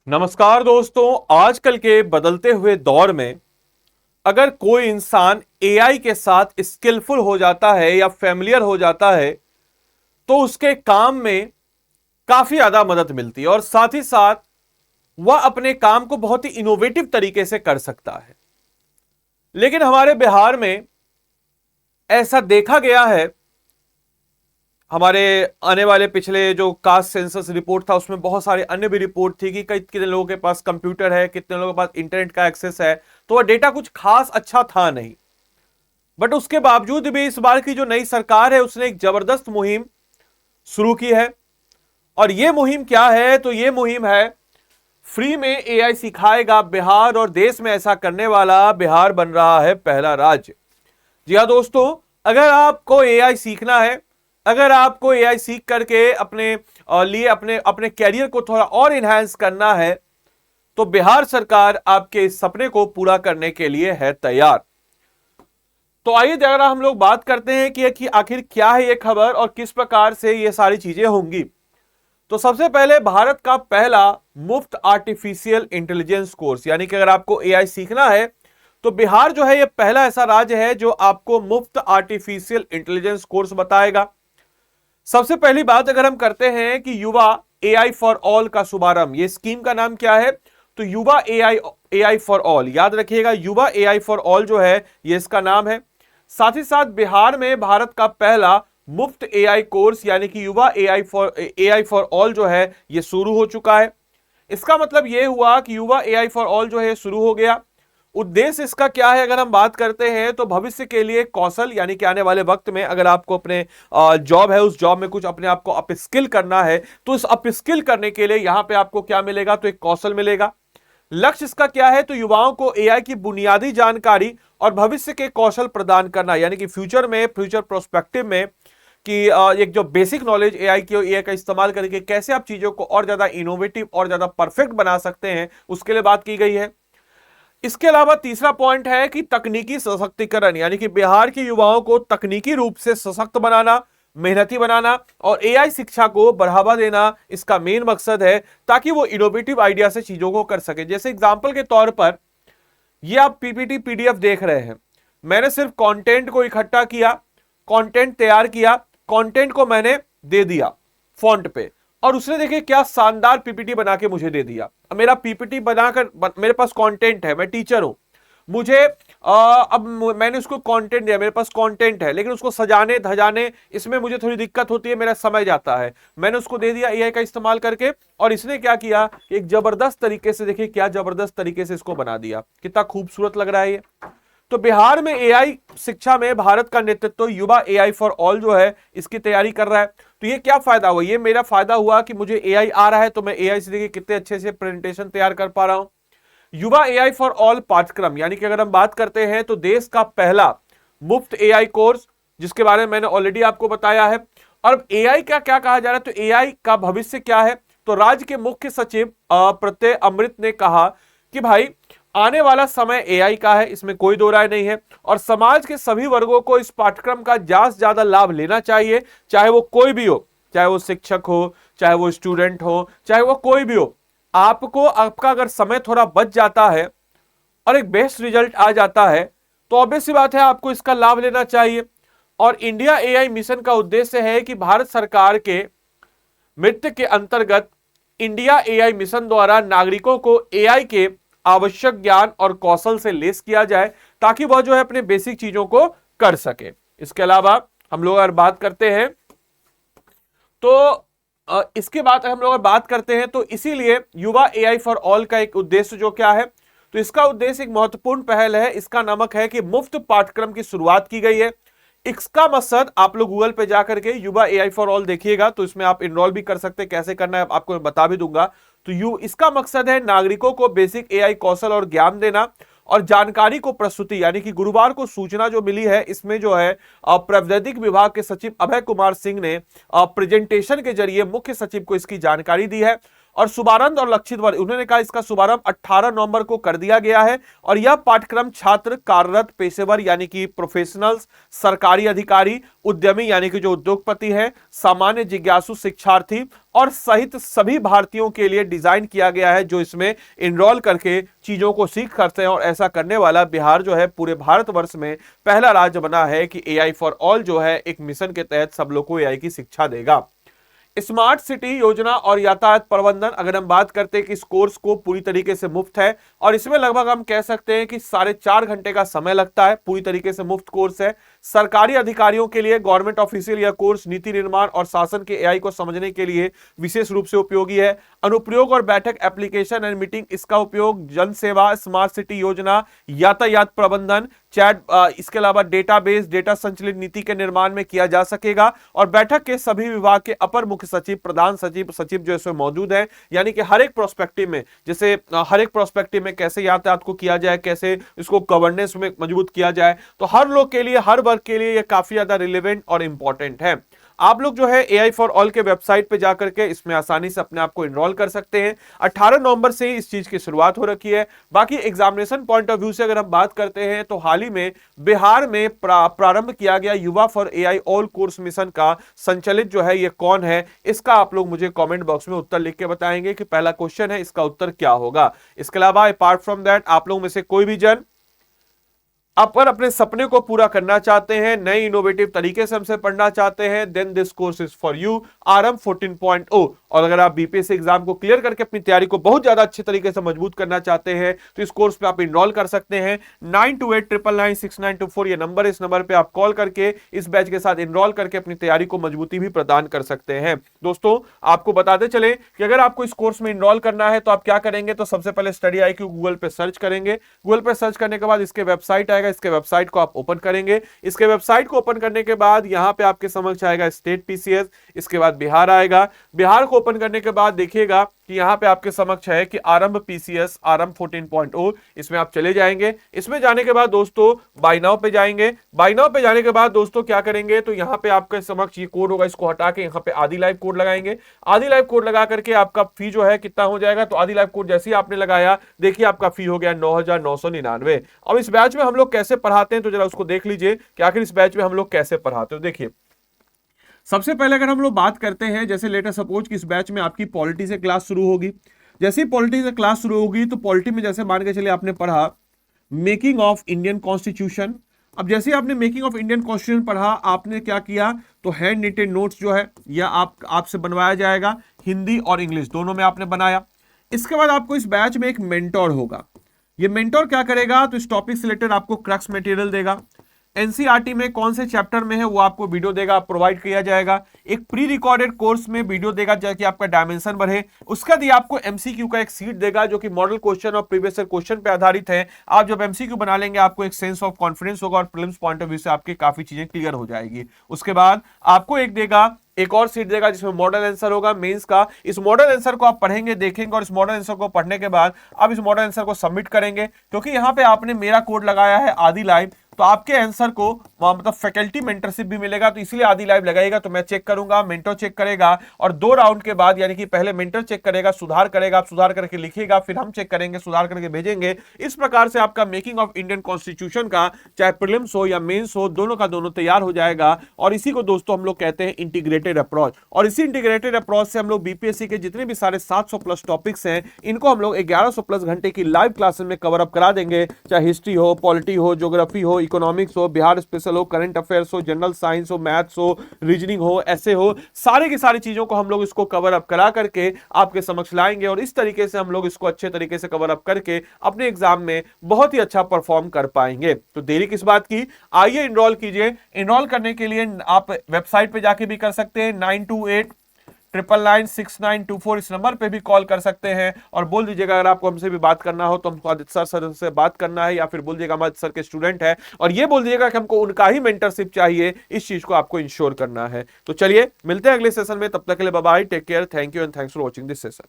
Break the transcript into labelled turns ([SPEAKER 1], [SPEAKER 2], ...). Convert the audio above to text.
[SPEAKER 1] नमस्कार दोस्तों, आजकल के बदलते हुए दौर में अगर कोई इंसान एआई के साथ स्किलफुल हो जाता है या फेमिलियर हो जाता है तो उसके काम में काफी ज्यादा मदद मिलती है और साथ ही साथ वह अपने काम को बहुत ही इनोवेटिव तरीके से कर सकता है। लेकिन हमारे बिहार में ऐसा देखा गया है, हमारे आने वाले पिछले जो कास्ट सेंसस रिपोर्ट था उसमें बहुत सारे अन्य भी रिपोर्ट थी कि कितने लोगों के पास कंप्यूटर है, कितने लोगों के पास इंटरनेट का एक्सेस है, तो वह डेटा कुछ खास अच्छा था नहीं। बट उसके बावजूद भी इस बार की जो नई सरकार है उसने एक जबरदस्त मुहिम शुरू की है। और यह मुहिम क्या है? तो यह मुहिम है फ्री में एआई सिखाएगा बिहार, और देश में ऐसा करने वाला बिहार बन रहा है पहला राज्य। जी हाँ दोस्तों, अगर आपको एआई सीखना है, अगर आपको एआई सीख करके अपने लिए अपने अपने कैरियर को थोड़ा और इनहैंस करना है तो बिहार सरकार आपके इस सपने को पूरा करने के लिए है तैयार। तो आइए जरा हम लोग बात करते हैं कि आखिर क्या है ये खबर और किस प्रकार से ये सारी चीजें होंगी। तो सबसे पहले भारत का पहला मुफ्त आर्टिफिशियल इंटेलिजेंस कोर्स, यानी कि अगर आपको एआई सीखना है तो बिहार जो है ये पहला ऐसा राज्य है जो आपको मुफ्त आर्टिफिशियल इंटेलिजेंस कोर्स बताएगा। सबसे पहली बात अगर हम करते हैं कि युवा एआई फॉर ऑल का शुभारंभ, ये स्कीम का नाम क्या है? तो युवा एआई फॉर ऑल, याद रखिएगा, युवा एआई फॉर ऑल जो है ये इसका नाम है। साथ ही साथ बिहार में भारत का पहला मुफ्त एआई कोर्स यानी कि युवा एआई फॉर ऑल जो है ये शुरू हो चुका है। इसका मतलब यह हुआ कि युवा एआई फॉर ऑल जो है शुरू हो गया। उद्देश्य इसका क्या है अगर हम बात करते हैं तो भविष्य के लिए कौशल, यानी कि आने वाले वक्त में अगर आपको अपने जॉब है उस जॉब में कुछ अपने आप को अपस्किल करना है तो इस अपस्किल करने के लिए यहां पे आपको क्या मिलेगा? तो एक कौशल मिलेगा। लक्ष्य इसका क्या है? तो युवाओं को एआई की बुनियादी जानकारी और भविष्य के कौशल प्रदान करना, यानी कि फ्यूचर प्रोस्पेक्टिव में कि एक जो बेसिक नॉलेज एआई की, एआई का इस्तेमाल करके कैसे आप चीजों को और ज्यादा इनोवेटिव और ज्यादा परफेक्ट बना सकते हैं, उसके लिए बात की गई है। इसके अलावा तीसरा पॉइंट है कि तकनीकी सशक्तिकरण, यानी कि बिहार के युवाओं को तकनीकी रूप से सशक्त बनाना, मेहनती बनाना और एआई शिक्षा को बढ़ावा देना इसका मेन मकसद है, ताकि वो इनोवेटिव आइडिया से चीजों को कर सके। जैसे एग्जांपल के तौर पर ये आप पीपीटी पीडीएफ देख रहे हैं, मैंने सिर्फ कंटेंट को इकट्ठा किया, कंटेंट तैयार किया, कंटेंट को मैंने दे दिया फॉन्ट पे और उसने देखिए क्या शानदार पीपीटी बना के मुझे दे दिया। अब मेरा पीपीटी बनाकर मेरे पास कंटेंट है, मैं टीचर हूं, मुझे अब मैंने उसको कंटेंट दिया, मेरे पास कंटेंट है, लेकिन उसको सजाने धजाने इसमें मुझे थोड़ी दिक्कत होती है, मेरा समय जाता है। मैंने उसको दे दिया एआई का इस्तेमाल करके और इसने क्या किया, एक जबरदस्त तरीके से, देखिए क्या जबरदस्त तरीके से इसको बना दिया, कितना खूबसूरत लग रहा है ये। तो बिहार में एआई शिक्षा में भारत का नेतृत्व युवा एआई फॉर ऑल जो है इसकी तैयारी कर रहा है। तो ये क्या फायदा हुआ? ये मेरा फायदा हुआ कि मुझे एआई आ रहा है तो मैं एआई से देखिए कितने अच्छे से प्रेजेंटेशन तैयार कर पा रहा हूं। युवा एआई फॉर ऑल पाठ्यक्रम, यानी कि अगर हम बात करते हैं तो देश का पहला मुफ्त एआई कोर्स, जिसके बारे में मैंने ऑलरेडी आपको बताया है। और एआई का क्या कहा जा रहा है? तो एआई का भविष्य क्या है? तो राज्य के मुख्य सचिव प्रत्यय अमृत ने कहा कि भाई आने वाला समय एआई का है, इसमें कोई दो राय नहीं है, और समाज के सभी वर्गों को इस पाठ्यक्रम का ज्यादा से ज्यादा लाभ लेना चाहिए, चाहे वो कोई भी हो, चाहे वो शिक्षक हो, चाहे वो स्टूडेंट हो, चाहे वो कोई भी हो। आपको आपका अगर समय थोड़ा बच जाता है और एक बेस्ट रिजल्ट आ जाता है तो ऑब्वियस सी बात है आपको इसका लाभ लेना चाहिए। और इंडिया एआई मिशन का उद्देश्य है कि भारत सरकार के मित्र के अंतर्गत इंडिया एआई मिशन द्वारा नागरिकों को एआई के आवश्यक ज्ञान और कौशल से लेस किया जाए ताकि वह जो है अपने बेसिक चीजों को कर सके। इसके अलावा हम लोग अगर बात करते हैं तो इसके बाद हम लोग बात करते हैं तो इसीलिए युवा एआई फॉर ऑल का एक उद्देश्य जो क्या है, तो इसका उद्देश्य एक महत्वपूर्ण पहल है, इसका नामक है कि मुफ्त पाठ्यक्रम की शुरुआत की गई है। इसका मकसद आप लोग गूगल पे जाकर के युवा एआई फॉर ऑल देखिएगा तो इसमें आप इनरोल भी कर सकते हैं, कैसे करना है आपको मैं बता भी दूंगा। तो इसका मकसद है नागरिकों को बेसिक एआई कौशल और ज्ञान देना और जानकारी को प्रस्तुति, यानी कि गुरुवार को सूचना जो मिली है इसमें जो है प्रावैधिक विभाग के सचिव अभय कुमार सिंह ने प्रेजेंटेशन के जरिए मुख्य सचिव को इसकी जानकारी दी है। और शुभारंभ और लक्षित वर्ग, उन्होंने कहा इसका शुभारंभ 18 नवंबर को कर दिया गया है और यह पाठ्यक्रम छात्र, कार्यरत पेशेवर यानी कि प्रोफेशनल्स, सरकारी अधिकारी, उद्यमी यानी कि जो उद्योगपति है, सामान्य जिज्ञासु शिक्षार्थी और सहित सभी भारतीयों के लिए डिजाइन किया गया है जो इसमें इनरोल करके चीजों को सीख सकते हैं। और ऐसा करने वाला बिहार जो है पूरे भारतवर्ष में पहला राज्य बना है कि एआई फॉर ऑल जो है एक मिशन के तहत सब लोग को एआई की शिक्षा देगा। स्मार्ट सिटी योजना और यातायात प्रबंधन, अगर हम बात करते हैं कि इस कोर्स को पूरी तरीके से मुफ्त है और इसमें लगभग हम कह सकते हैं कि 4.5 घंटे का समय लगता है, पूरी तरीके से मुफ्त कोर्स है। सरकारी अधिकारियों के लिए गवर्नमेंट ऑफिशियल यह कोर्स नीति निर्माण और शासन के एआई को समझने के लिए विशेष रूप से उपयोगी है। अनुप्रयोग और बैठक, एप्लीकेशन एंड मीटिंग, इसका उपयोग जन सेवा, स्मार्ट सिटी योजना, यातायात प्रबंधन, चैट, इसके अलावा डेटाबेस, डेटा संचालित नीति के निर्माण में किया जा सकेगा। और बैठक के सभी विभाग के अपर मुख्य सचिव, प्रधान सचिव, सचिव जो इसमें मौजूद है, यानी कि हर एक प्रोस्पेक्टिव में, जैसे हर एक प्रोस्पेक्टिव में कैसे यातायात को किया जाए, कैसे इसको गवर्नेंस में मजबूत किया जाए, तो हर लोग के लिए, हर वर्ग के लिए यह काफी ज्यादा रिलेवेंट और इंपॉर्टेंट है। आप लोग जो है एआई फॉर ऑल के वेबसाइट पे जाकर के इसमें आसानी से अपने आप को इनरोल कर सकते हैं। 18 नवंबर से ही इस चीज की शुरुआत हो रखी है। बाकी एग्जामिनेशन पॉइंट ऑफ व्यू से अगर हम बात करते हैं तो हाल ही में बिहार में प्रारंभ किया गया युवा for AI all course mission का संचालित जो है ये कौन है, इसका आप लोग मुझे कॉमेंट बॉक्स में उत्तर लिख के बताएंगे कि पहला क्वेश्चन है, इसका उत्तर क्या होगा। इसके अलावा अपार्ट फ्रॉम दैट आप लोग में से कोई भी जन अपर अपने सपने को पूरा करना चाहते हैं, नए इनोवेटिव तरीके से हमसे पढ़ना चाहते हैं, then this course is for you, RM 14.0। और अगर आप बीपीएससी एग्जाम को क्लियर करके अपनी तैयारी को बहुत ज्यादा अच्छे तरीके से मजबूत करना चाहते हैं तो इस कोर्स पे आप इनरोल कर सकते हैं। 9289996924 ये नंबर, इस नंबर पे आप कॉल करके इस बैच के साथ इनरोल करके अपनी तैयारी को मजबूती भी प्रदान कर सकते हैं। दोस्तों आपको बताते चले कि अगर आपको इस कोर्स में इनरोल करना है तो आप क्या करेंगे, तो सबसे पहले स्टडी IQ गूगल पे सर्च करेंगे। गूगल पे सर्च करने के बाद इसके वेबसाइट आएगा, इसके वेबसाइट को आप ओपन करेंगे। इसके वेबसाइट को ओपन करने के बाद यहां पे आपके समक्ष आएगा स्टेट PCS, इसके बाद बिहार आएगा। बिहार को ओपन करने के बाद देखिएगा कि यहां पे आपके समक्ष है कि आरंभ PCS, आरंभ 14.0, इसमें आप चले जाएंगे। इसमें जाने के बाद दोस्तों बाय नाउ पे जाएंगे। बाय नाउ पे जाने के बाद दोस्तों क्या करेंगे, तो यहां पे आपके समक्ष ये कोड होगा, इसको हटा के यहां पे आदि लाइव कोड लगाएंगे। आदि लाइव कोड लगा करके आपका फी जो है कितना हो जाएगा, तो आदि लाइव कोड जैसे ही आपने लगाया देखिए आपका फी हो गया 9,999। अब इस बैच में हम लोग कैसे पढ़ाते हैं तो जरा उसको देख लीजिए कि आखिर इस बैच में हम लोग कैसे पढ़ाते हैं। देखिए सबसे पहले अगर हम लोग बात करते हैं, जैसे लेटर सपोज कि इस बैच में आपकी पॉलिटी से क्लास शुरू होगी। जैसे ही पॉलिटी से क्लास शुरू होगी तो पॉलिटी में जैसे मान के चलिए आपने पढ़ा मेकिंग ऑफ इंडियन कॉन्स्टिट्यूशन। अब जैसे आपने मेकिंग ऑफ इंडियन कॉन्स्टिट्यूशन पढ़ा, आपने क्या किया, तो हैंड निटेड नोट्स जो है यह आपसे बनवाया जाएगा, हिंदी और इंग्लिश दोनों में आपने बनाया। इसके बाद आपको इस बैच में एक मेंटोर होगा। ये मेंटोर क्या करेगा, तो इस टॉपिक से रिलेटेड आपको क्रक्स मटेरियल देगा। एनसीईआरटी में कौन से चैप्टर में है वो आपको वीडियो देगा, प्रोवाइड किया जाएगा। एक प्री रिकॉर्डेड कोर्स में वीडियो देगा ताकि आपका डायमेंशन बढ़े। उसका दिया आपको एमसीक्यू का एक सीट देगा जो कि मॉडल क्वेश्चन और प्रीवियस ईयर क्वेश्चन पे आधारित है। आप जब एमसीक्यू बना लेंगे आपको एक सेंस ऑफ कॉन्फिडेंस होगा और प्रीलिम्स पॉइंट ऑफ व्यू से आपकी काफी चीजें क्लियर हो जाएगी। उसके बाद आपको एक और सीट देगा जिसमें मॉडल आंसर होगा मेंस का। इस मॉडल आंसर को आप पढ़ेंगे, देखेंगे और इस मॉडल आंसर को पढ़ने के बाद आप इस मॉडल आंसर को सबमिट करेंगे। क्योंकि यहां पे आपने मेरा कोड लगाया है आदि लाइव, तो आपके आंसर को मतलब फैकल्टी मेंटरशिप भी मिलेगा, तो इसलिए आदि लाइव लगाएगा। तो मैं चेक करूंगा, मेंटर चेक करेगा और 2 राउंड के बाद यानी कि पहले मेंटर चेक करेगा, सुधार करेगा, आप सुधार करके लिखिएगा, फिर हम चेक करेंगे, सुधार करके भेजेंगे। इस प्रकार से आपका मेकिंग ऑफ इंडियन कॉन्स्टिट्यूशन का चाहे प्रीलिम्स हो या मेंस हो, दोनों का दोनों तैयार हो जाएगा। और इसी को दोस्तों हम लोग कहते हैं इंटीग्रेटेड अप्रोच। और इसी इंटीग्रेटेड अप्रोच से हम लोग बीपीएससी के जितने भी सारे 700+ टॉपिक्स हैं इनको हम लोग 1100+ घंटे की लाइव क्लासेस में कवर अप करा देंगे। चाहे हिस्ट्री हो, पॉलिटी हो, ज्योग्राफी हो, इकोनॉमिक्स हो, बिहार स्पेशल हो, करंट अफेयर्स हो, जनरल साइंस हो, मैथ्स हो, रीजनिंग हो, ऐसे हो, सारे की सारी चीजों को हम लोग इसको कवर अप करा करके आपके समक्ष लाएंगे। और इस तरीके से हम लोग इसको अच्छे तरीके से कवर अप करके अपने एग्जाम में बहुत ही अच्छा परफॉर्म कर पाएंगे। तो देरी किस बात की, आइए इनरोल कीजिए। इनरोल करने के लिए आप वेबसाइट पे जाके भी कर सकते हैं, 9289996924 इस नंबर पे भी कॉल कर सकते हैं और बोल दीजिएगा अगर आपको हमसे भी बात करना हो तो हमको आदित्य सर से बात करना है, या फिर बोल दीजिएगा हम आदित्य सर के स्टूडेंट हैं और ये बोल दीजिएगा कि हमको उनका ही मेंटरशिप चाहिए, इस चीज को आपको इंश्योर करना है। तो चलिए मिलते हैं अगले सेशन में, तब तक के लिए bye bye, take care, thank you and thanks for watching this session.